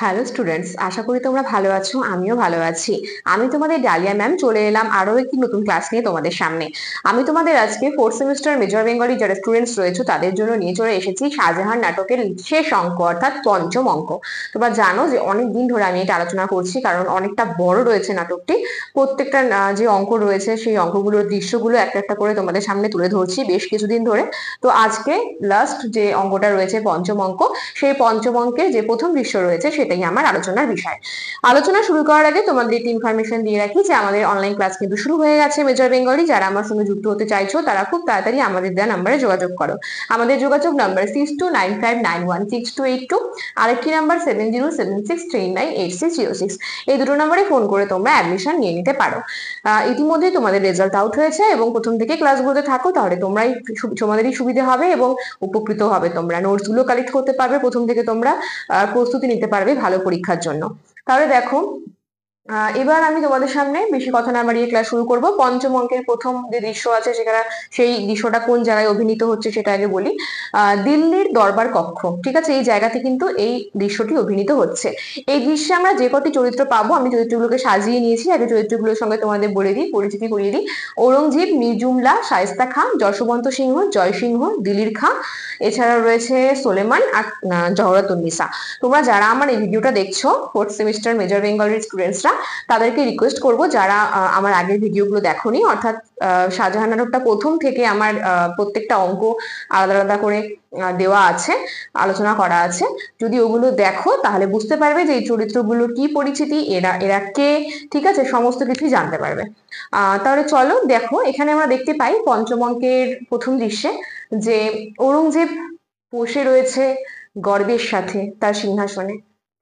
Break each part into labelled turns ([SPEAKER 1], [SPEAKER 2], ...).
[SPEAKER 1] Hello students, আশা করি তোমরা ভালো আছো। আমিও ভালো আছি। আমি তোমাদের ডালিয়া ম্যাম চলে এলাম আরো একটি নতুন ক্লাস নিয়ে তোমাদের সামনে। আমি তোমাদের আজকে ফোর্থ সেমিস্টার মেজর বেঙ্গলি যারা স্টুডেন্টস রয়েছে তাদের জন্য নিয়ে চলে এসেছি শাহজাহান নাটকের শেষ অঙ্ক অর্থাৎ পঞ্চম অঙ্ক। তোমরা জানো যে অনেক দিন ধরে আমি এটা আলোচনা করছি, কারণ অনেকটা বড় রয়েছে নাটকটি। প্রত্যেকটা যে অঙ্ক রয়েছে সেই অঙ্কগুলোর দৃশ্যগুলো একটা একটা করে তোমাদের সামনে তুলে ধরছি বেশ কিছুদিন ধরে। তো আজকে লাস্ট যে অঙ্কটা রয়েছে পঞ্চম অঙ্ক, সেই পঞ্চম অঙ্কের যে প্রথম দৃশ্য রয়েছে সেটাই আমার আলোচনার বিষয়। আলোচনা শুরু করার আগে তোমাদের একটি ইনফরমেশন দিয়ে রাখি যে আমাদের অনলাইন ক্লাস কিন্তু শুরু হয়ে গেছে মেজর বেঙ্গলি। যারা আমার সঙ্গে যুক্ত হতে চাইছো তারা খুব তাড়াতাড়ি আমাদের দেওয়া নাম্বারে যোগাযোগ করো। আমাদের যোগাযোগ নাম্বার 6295916282, আরেকটি নাম্বার 7076398606। এই দুটো নাম্বারে ফোন করে তোমরা অ্যাডমিশন নিয়ে নিতে পারো। ইতিমধ্যে তোমাদের রেজাল্ট আউট হয়েছে এবং প্রথম থেকে ক্লাসগুলোতে থাকো, তাহলে তোমাদেরই সুবিধা হবে এবং উপকৃত হবে। তোমরা নোটস গুলো কালেক্ট করতে পারবে, প্রথম থেকে তোমরা প্রস্তুতি নিতে পারবে ভালো পরীক্ষার জন্য। তাহলে দেখো, এবার আমি তোমাদের সামনে বেশি কথা না বাড়িয়ে ক্লাস শুরু করব। পঞ্চম অঙ্কের প্রথম যে দৃশ্য আছে সেখানে সেই দৃশ্যটা কোন জায়গায় অভিনীত হচ্ছে সেটা আগে বলি। দিল্লির দরবার কক্ষ, ঠিক আছে, এই জায়গাতে কিন্তু এই দৃশ্যটি অভিনীত হচ্ছে। এই দৃশ্যে আমরা যে কটি চরিত্র পাবো, আমি চরিত্রগুলোকে সাজিয়ে নিয়েছি। আগে চরিত্রগুলোর সঙ্গে তোমাদের বলে দিই, পরিচিতি করিয়ে দিই। ঔরঙ্গজেব, মীর জুমলা, শায়েস্তা খাঁ, যশবন্ত সিংহ, জয় সিংহ, দিলির খাঁ, এছাড়া রয়েছে সোলেমান আর জহরতুন্নিসা। তোমরা যারা আমার এই ভিডিওটা দেখছো ফোর্থ সেমিস্টার মেজর বেঙ্গলের স্টুডেন্টসরা, তাদেরকে রিকোয়েস্ট করব যারা আমার আগের ভিডিওগুলো দেখোনি, অর্থাৎ শাহজাহান নাটকটা প্রথম থেকে আমার প্রত্যেকটা অঙ্ক আলাদা আলাদা করে দেওয়া আছে, আলোচনা করা আছে। যদি ওগুলো দেখো তাহলে বুঝতে পারবে যে এই চরিত্রগুলোর কি পরিচিতি, এরা এরা কে, ঠিক আছে, সমস্ত কিছুই জানতে পারবে। তাহলে চলো দেখো, এখানে আমরা দেখতে পাই পঞ্চম অঙ্কের প্রথম দৃশ্যে যে ঔরঙ্গজেব বসে রয়েছে গর্বের সাথে তার সিংহাসনে,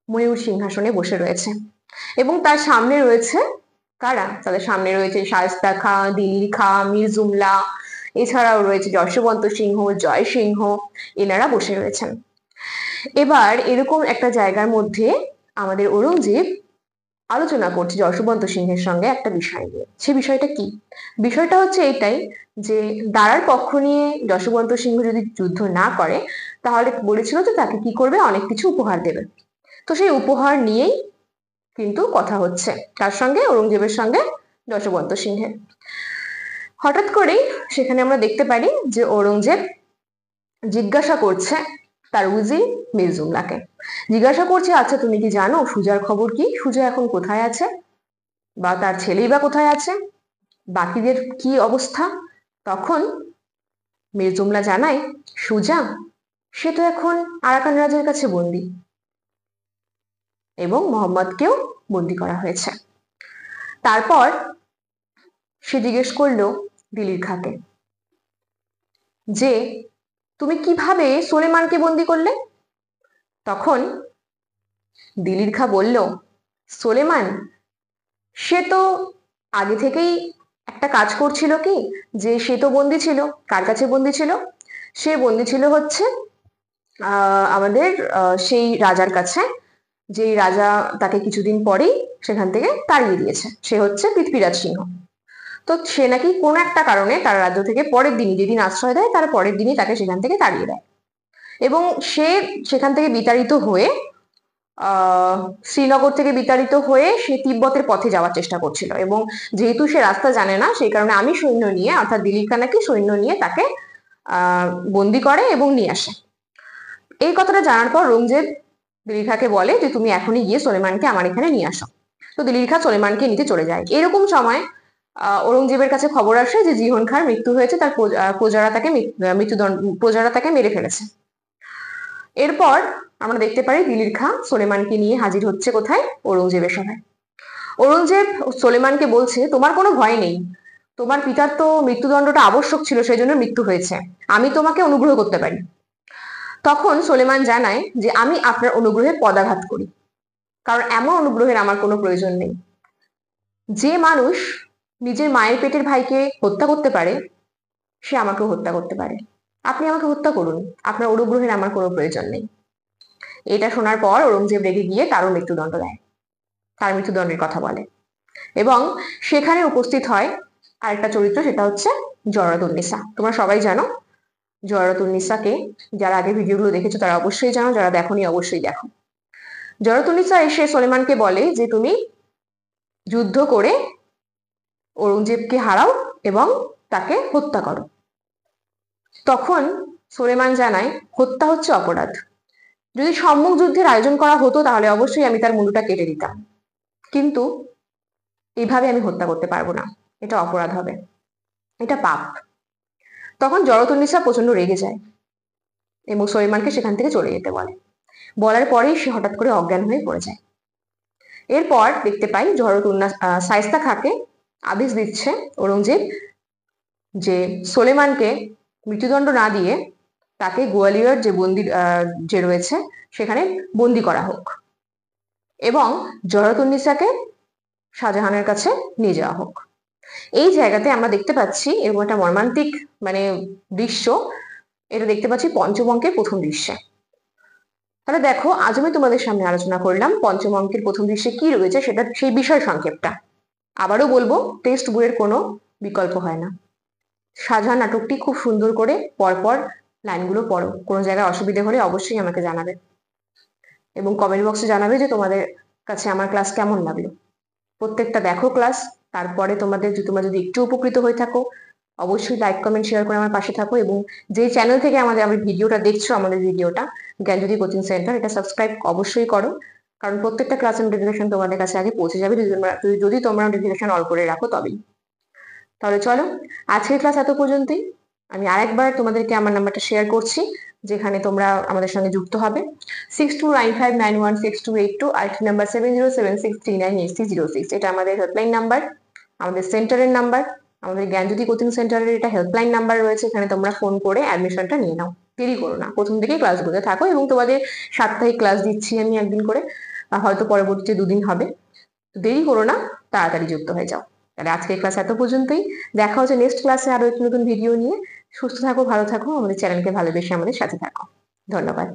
[SPEAKER 1] ময়ূর সিংহাসনে বসে রয়েছে এবং তার সামনে রয়েছে কারা? তাদের সামনে রয়েছে শায়েস্তা খাঁ, দিলির খাঁ, মীর জুমলা, এছাড়াও রয়েছে যশবন্ত সিংহ, জয় সিংহ, এনারা বসে রয়েছেন। এবার এরকম একটা জায়গার মধ্যে আমাদের ঔরঙ্গজেব আলোচনা করছে যশবন্ত সিংহের সঙ্গে একটা বিষয় নিয়ে। সে বিষয়টা কি? বিষয়টা হচ্ছে এটাই যে দাঁড়ার পক্ষ নিয়ে যশবন্ত সিংহ যদি যুদ্ধ না করে তাহলে বলেছিল যে তাকে কি করবে, অনেক কিছু উপহার দেবে। তো সেই উপহার নিয়েই কিন্তু কথা হচ্ছে তার সঙ্গে, ঔরঙ্গজেবের সঙ্গে যশবন্ত সিংহের। হঠাৎ করেই সেখানে আমরা দেখতে পারি যে ঔরঙ্গজেব জিজ্ঞাসা করছে তার উজির মীর জুমলাকে, জিজ্ঞাসা করছে, আচ্ছা তুমি কি জানো সুজার খবর কি? সুজা এখন কোথায় আছে, বা তার ছেলেই বা কোথায় আছে, বাকিদের কি অবস্থা? তখন মীর জুমলা জানায়, সুজা সে তো এখন আরাকান রাজের কাছে বন্দী এবং মোহাম্মদকেও বন্দী করা হয়েছে। তারপর সে জিজ্ঞেস করলো দিলির খাঁকে যে তুমি কিভাবে সোলেমানকে বন্দী করলে? তখন দিলির খাঁ বলল, সোলেমান সে তো আগে থেকেই একটা কাজ করছিল, কি যে সে তো বন্দী ছিল, কার কাছে বন্দী ছিল? সে বন্দী ছিল হচ্ছে আমাদের সেই রাজার কাছে, যেই রাজা তাকে কিছুদিন পরেই সেখান থেকে তাড়িয়ে দিয়েছে, সে হচ্ছে পৃথ্বীরাজ সিংহ। তো সে নাকি কোন একটা কারণে তার রাজ্য থেকে পরের দিনই, যেদিন আশ্রয় দেয় তার পরের দিনই তাকে সেখান থেকে তাড়িয়ে দেয় এবং সে সেখান থেকে বিতাড়িত হয়ে শ্রীনগর থেকে বিতাড়িত হয়ে সে তিব্বতের পথে যাওয়ার চেষ্টা করছিল এবং যেহেতু সে রাস্তা জানে না, সেই কারণে আমি সৈন্য নিয়ে, অর্থাৎ দিলীপ খাঁ নাকি সৈন্য নিয়ে তাকে বন্দি করে এবং নিয়ে আসে। এই কথাটা জানার পর ঔরঙ্গজেব দিলীর খাঁকে বলে যে তুমি এখনই গিয়ে সোলেমানকে আমার এখানে নিয়ে আসো। তো দিলীর খাঁ সোলেমানকে নিতে চলে যায়। এরকম সময় ঔরঙ্গজেবের কাছে খবর আসে যে জিহন খাঁর মৃত্যু হয়েছে, তার প্রজারা তাকে মেরে ফেলেছে। এরপর আমরা দেখতে পারি দিলীর খাঁ সোলেমানকে নিয়ে হাজির হচ্ছে কোথায়? ঔরঙ্গজেবের সভায়। ঔরঙ্গজেব সোলেমানকে বলছে, তোমার কোনো ভয় নেই, তোমার পিতার তো মৃত্যুদণ্ডটা আবশ্যক ছিল, সেই জন্য মৃত্যু হয়েছে, আমি তোমাকে অনুগ্রহ করতে পারি। তখন সোলেমান জানায় যে আমি আপনার অনুগ্রহের পদাঘাত করি, কারণ এমন অনুগ্রহের আমার কোনো প্রয়োজন নেই। যে মানুষ নিজের মায়ের পেটের ভাইকে হত্যা করতে পারে সে আমাকেও হত্যা করতে পারে, আপনি আমাকে হত্যা করুন, আপনার অনুগ্রহের আমার কোনো প্রয়োজন নেই। এটা শোনার পর ঔরঙ্গজেব রেগে গিয়ে তারও মৃত্যুদণ্ড দেয়, তার মৃত্যুদণ্ডের কথা বলে এবং সেখানে উপস্থিত হয় আরেকটা চরিত্র, সেটা হচ্ছে জয়রাতুন্নিসা। তোমরা সবাই জানো জয়রাতুন্নিসাকে, যারা আগে ভিডিওগুলো দেখেছো তারা অবশ্যই জানো, যারা দেখোনি অবশ্যই দেখো। জরতুন্নিসা এসে সুলেমানকে বলে যে তুমি যুদ্ধ করে ঔরঙ্গজেবকে হারাও এবং তাকে হত্যা করো। তখন সুলেমান জানায় হত্যা হচ্ছে অপরাধ, যদি সম্মুখ যুদ্ধের আয়োজন করা হতো তাহলে অবশ্যই আমি তার মুন্ডুটা কেটে দিতাম, কিন্তু এইভাবে আমি হত্যা করতে পারবো না, এটা অপরাধ হবে, এটা পাপ। তখন জরতুন্নিসা প্রচন্ড রেগে যায় এবং সুলেমানকে সেখান থেকে চলে যেতে বলে। বলার পরেই সে হঠাৎ করে অজ্ঞান হয়ে পড়ে যায়। এরপর দেখতে পাই শায়েস্তা খাঁকে আদেশ দিচ্ছে ঔরঙ্গজেব যে সুলেমানকে মৃত্যুদণ্ড না দিয়ে তাকে গোয়ালিয়র যে বন্দি যে রয়েছে সেখানে বন্দি করা হোক এবং জরতুন্নিসাকে শাহজাহানের কাছে নিয়ে যাওয়া হোক। এই জায়গাতে আমরা দেখতে পাচ্ছি এরকম একটা মর্মান্তিক দৃশ্য, এটা দেখতে পাচ্ছি পঞ্চম অঙ্কের প্রথম দৃশ্যে। তাহলে দেখো, আজ আমি তোমাদের সামনে আলোচনা করলাম পঞ্চম অঙ্কের প্রথম দৃশ্যে কি রয়েছে সেটা, সেই বিষয় সংক্ষেপটা। আবারও বলবো, টেক্সট বইয়ের কোনো বিকল্প হয় না। শাহজাহান নাটকটি খুব সুন্দর করে পরপর লাইনগুলো পড়ো, কোনো জায়গায় অসুবিধা হলে অবশ্যই আমাকে জানাবে এবং কমেন্ট বক্সে জানাবে যে তোমাদের কাছে আমার ক্লাস কেমন লাগলো। প্রত্যেকটা দেখো ক্লাস, তারপরে তোমরা যদি একটু উপকৃত হয়ে থাকো অবশ্যই লাইক কমেন্ট শেয়ার করে আমার পাশে থাকো, এবং যে চ্যানেল থেকে আমাদের ভিডিওটা দেখছো, আমাদের ভিডিওটা জ্ঞানজ্যোতি কোচিং সেন্টার, এটা সাবস্ক্রাইব অবশ্যই করো, কারণ প্রত্যেকটা ক্লাসের নোটিফিকেশন তোমাদের কাছে আগে পৌঁছে যাবে যদি তোমরা নোটিফিকেশন অল করে রাখো তবেই। তাহলে চলো, আজকের ক্লাস এত পর্যন্তই। আমি আরেকবার তোমাদেরকে আমার নাম্বারটা শেয়ার করছি, যেখানে তোমরা আমাদের সঙ্গে যুক্ত হবে 6295916282, আরেকটি নাম্বার 7076398606। এটা আমাদের হেল্পলাইন নাম্বার, আমাদের সেন্টারের নাম্বার, আমাদের জ্ঞানজ্যোতি কোচিং সেন্টারের এটা হেল্পলাইন নাম্বার রয়েছে। এখানে তোমরা ফোন করে অ্যাডমিশনটা নিয়ে নাও, দেরি করো না, প্রথম থেকেই ক্লাসগুলোতে থাকো এবং তোমাদের সাপ্তাহিক ক্লাস দিচ্ছি আমি একদিন করে, হয়তো পরবর্তীতে 2 দিন হবে, দেরি করো না, তাড়াতাড়ি যুক্ত হয়ে যাও। তাহলে আজকের ক্লাস এত পর্যন্তই, দেখা হচ্ছে নেক্সট ক্লাসে আরো একটি নতুন ভিডিও নিয়ে। সুস্থ থাকো, ভালো থাকো, আমাদের চ্যানেলকে ভালোবেসে আমাদের সাথে থাকো। ধন্যবাদ।